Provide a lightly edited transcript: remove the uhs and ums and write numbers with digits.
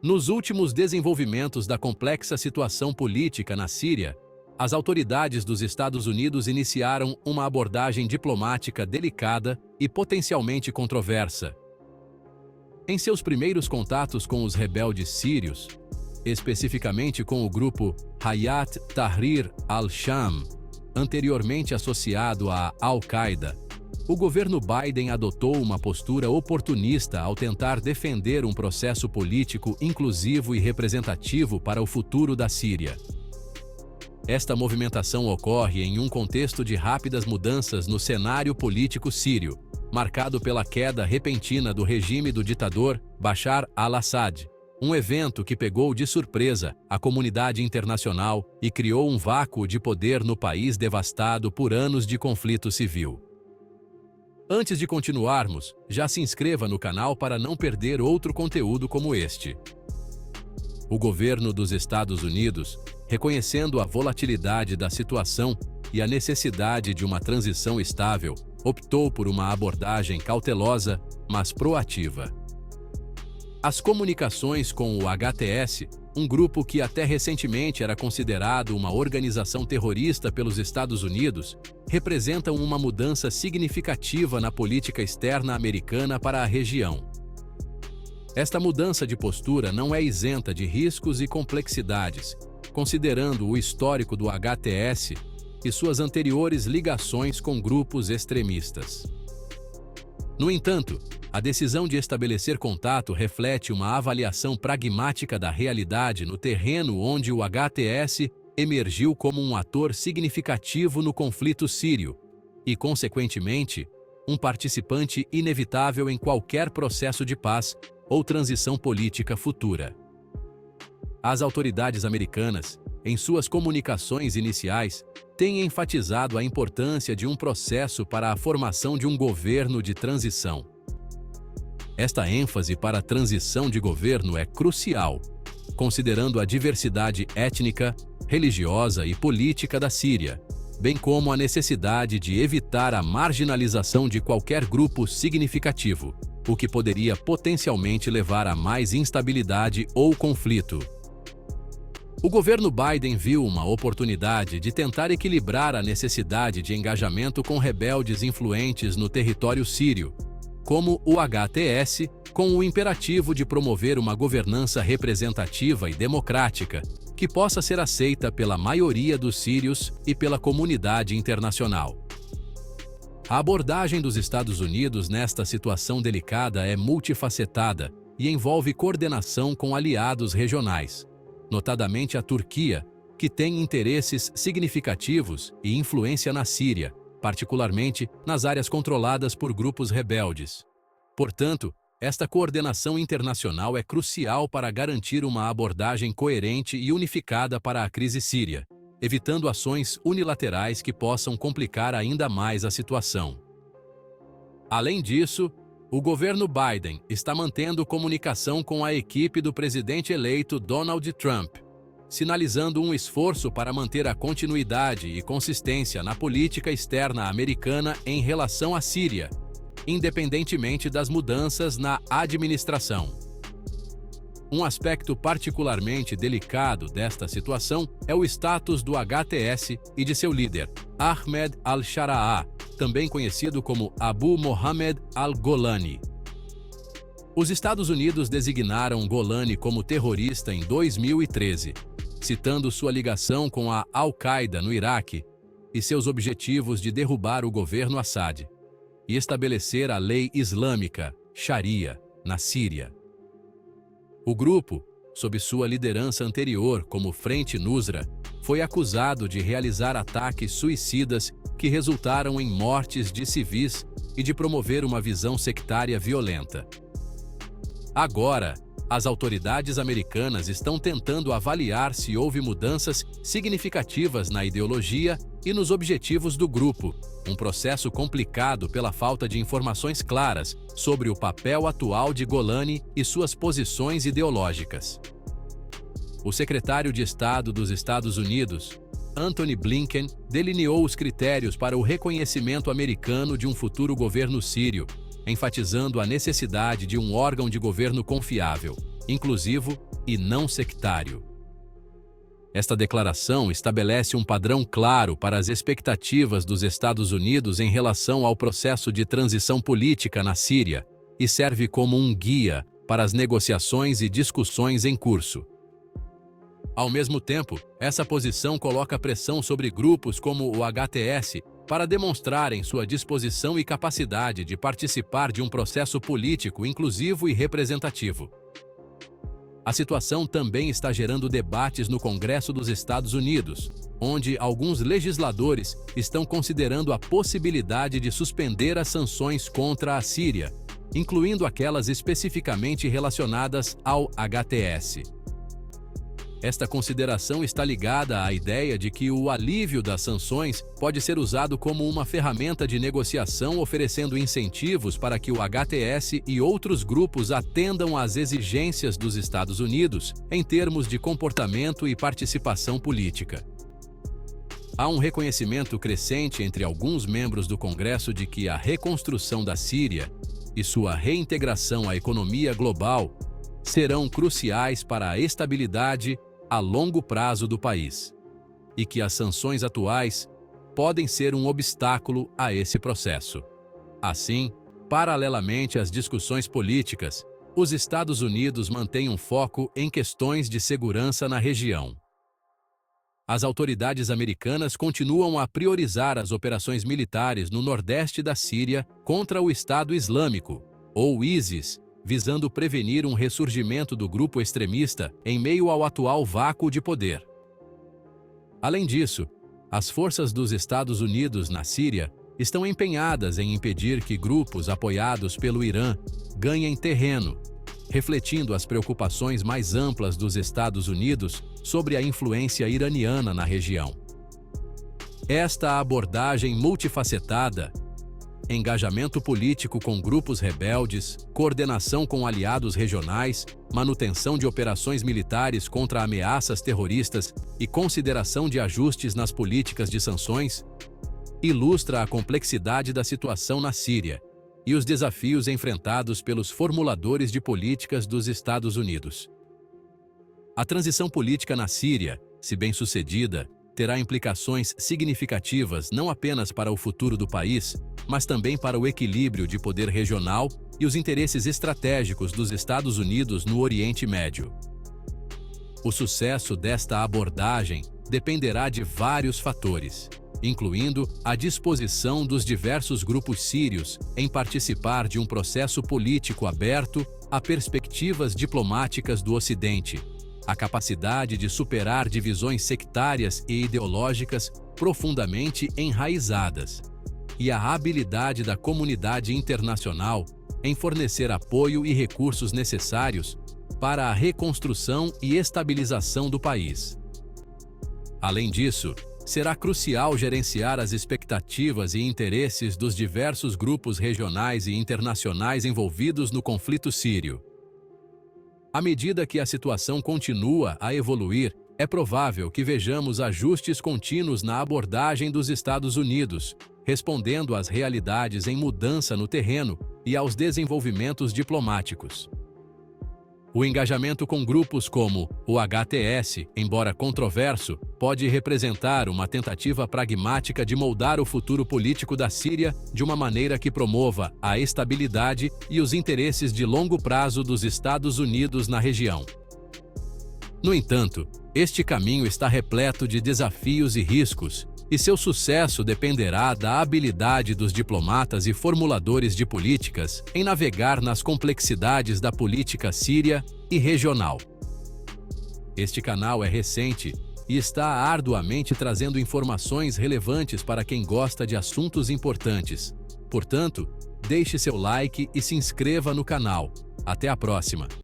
Nos últimos desenvolvimentos da complexa situação política na Síria, as autoridades dos Estados Unidos iniciaram uma abordagem diplomática delicada e potencialmente controversa. Em seus primeiros contatos com os rebeldes sírios, especificamente com o grupo Hayat Tahrir al-Sham, anteriormente associado à Al-Qaeda, o governo Biden adotou uma postura oportunista ao tentar defender um processo político inclusivo e representativo para o futuro da Síria. Esta movimentação ocorre em um contexto de rápidas mudanças no cenário político sírio, marcado pela queda repentina do regime do ditador Bashar al-Assad, um evento que pegou de surpresa a comunidade internacional e criou um vácuo de poder no país devastado por anos de conflito civil. Antes de continuarmos, já se inscreva no canal para não perder outro conteúdo como este. O governo dos Estados Unidos, reconhecendo a volatilidade da situação e a necessidade de uma transição estável, optou por uma abordagem cautelosa, mas proativa. As comunicações com o HTS, um grupo que até recentemente era considerado uma organização terrorista pelos Estados Unidos, representam uma mudança significativa na política externa americana para a região. Esta mudança de postura não é isenta de riscos e complexidades, considerando o histórico do HTS e suas anteriores ligações com grupos extremistas. No entanto, a decisão de estabelecer contato reflete uma avaliação pragmática da realidade no terreno onde o HTS emergiu como um ator significativo no conflito sírio e, consequentemente, um participante inevitável em qualquer processo de paz ou transição política futura. As autoridades americanas, em suas comunicações iniciais, têm enfatizado a importância de um processo para a formação de um governo de transição. Esta ênfase para a transição de governo é crucial, considerando a diversidade étnica, religiosa e política da Síria, bem como a necessidade de evitar a marginalização de qualquer grupo significativo, o que poderia potencialmente levar a mais instabilidade ou conflito. O governo Biden viu uma oportunidade de tentar equilibrar a necessidade de engajamento com rebeldes influentes no território sírio, como o HTS, com o imperativo de promover uma governança representativa e democrática, que possa ser aceita pela maioria dos sírios e pela comunidade internacional. A abordagem dos Estados Unidos nesta situação delicada é multifacetada e envolve coordenação com aliados regionais, notadamente a Turquia, que tem interesses significativos e influência na Síria, particularmente nas áreas controladas por grupos rebeldes. Portanto, esta coordenação internacional é crucial para garantir uma abordagem coerente e unificada para a crise síria, evitando ações unilaterais que possam complicar ainda mais a situação. Além disso, o governo Biden está mantendo comunicação com a equipe do presidente eleito Donald Trump, sinalizando um esforço para manter a continuidade e consistência na política externa americana em relação à Síria, independentemente das mudanças na administração. Um aspecto particularmente delicado desta situação é o status do HTS e de seu líder, Ahmed al-Sharaa, também conhecido como Abu Mohammed al-Golani. Os Estados Unidos designaram Golani como terrorista em 2013, citando sua ligação com a Al-Qaeda no Iraque e seus objetivos de derrubar o governo Assad e estabelecer a lei islâmica, Sharia, na Síria. O grupo, sob sua liderança anterior como Frente Nusra, foi acusado de realizar ataques suicidas que resultaram em mortes de civis e de promover uma visão sectária violenta. Agora, as autoridades americanas estão tentando avaliar se houve mudanças significativas na ideologia e nos objetivos do grupo, um processo complicado pela falta de informações claras sobre o papel atual de Golani e suas posições ideológicas. O secretário de Estado dos Estados Unidos, Antony Blinken, delineou os critérios para o reconhecimento americano de um futuro governo sírio, enfatizando a necessidade de um órgão de governo confiável, inclusivo e não sectário. Esta declaração estabelece um padrão claro para as expectativas dos Estados Unidos em relação ao processo de transição política na Síria e serve como um guia para as negociações e discussões em curso. Ao mesmo tempo, essa posição coloca pressão sobre grupos como o HTS para demonstrarem sua disposição e capacidade de participar de um processo político inclusivo e representativo. A situação também está gerando debates no Congresso dos Estados Unidos, onde alguns legisladores estão considerando a possibilidade de suspender as sanções contra a Síria, incluindo aquelas especificamente relacionadas ao HTS. Esta consideração está ligada à ideia de que o alívio das sanções pode ser usado como uma ferramenta de negociação, oferecendo incentivos para que o HTS e outros grupos atendam às exigências dos Estados Unidos em termos de comportamento e participação política. Há um reconhecimento crescente entre alguns membros do Congresso de que a reconstrução da Síria e sua reintegração à economia global serão cruciais para a estabilidade a longo prazo do país, e que as sanções atuais podem ser um obstáculo a esse processo. Assim, paralelamente às discussões políticas, os Estados Unidos mantêm um foco em questões de segurança na região. As autoridades americanas continuam a priorizar as operações militares no nordeste da Síria contra o Estado Islâmico, ou ISIS, visando prevenir um ressurgimento do grupo extremista em meio ao atual vácuo de poder. Além disso, as forças dos Estados Unidos na Síria estão empenhadas em impedir que grupos apoiados pelo Irã ganhem terreno, refletindo as preocupações mais amplas dos Estados Unidos sobre a influência iraniana na região. Esta abordagem multifacetada, engajamento político com grupos rebeldes, coordenação com aliados regionais, manutenção de operações militares contra ameaças terroristas e consideração de ajustes nas políticas de sanções, ilustra a complexidade da situação na Síria e os desafios enfrentados pelos formuladores de políticas dos Estados Unidos. A transição política na Síria, se bem-sucedida, terá implicações significativas não apenas para o futuro do país, mas também para o equilíbrio de poder regional e os interesses estratégicos dos Estados Unidos no Oriente Médio. O sucesso desta abordagem dependerá de vários fatores, incluindo a disposição dos diversos grupos sírios em participar de um processo político aberto a perspectivas diplomáticas do Ocidente, a capacidade de superar divisões sectárias e ideológicas profundamente enraizadas, e a habilidade da comunidade internacional em fornecer apoio e recursos necessários para a reconstrução e estabilização do país. Além disso, será crucial gerenciar as expectativas e interesses dos diversos grupos regionais e internacionais envolvidos no conflito sírio. À medida que a situação continua a evoluir, é provável que vejamos ajustes contínuos na abordagem dos Estados Unidos, respondendo às realidades em mudança no terreno e aos desenvolvimentos diplomáticos. O engajamento com grupos como o HTS, embora controverso, pode representar uma tentativa pragmática de moldar o futuro político da Síria de uma maneira que promova a estabilidade e os interesses de longo prazo dos Estados Unidos na região. No entanto, este caminho está repleto de desafios e riscos, e seu sucesso dependerá da habilidade dos diplomatas e formuladores de políticas em navegar nas complexidades da política síria e regional. Este canal é recente e está arduamente trazendo informações relevantes para quem gosta de assuntos importantes. Portanto, deixe seu like e se inscreva no canal. Até a próxima!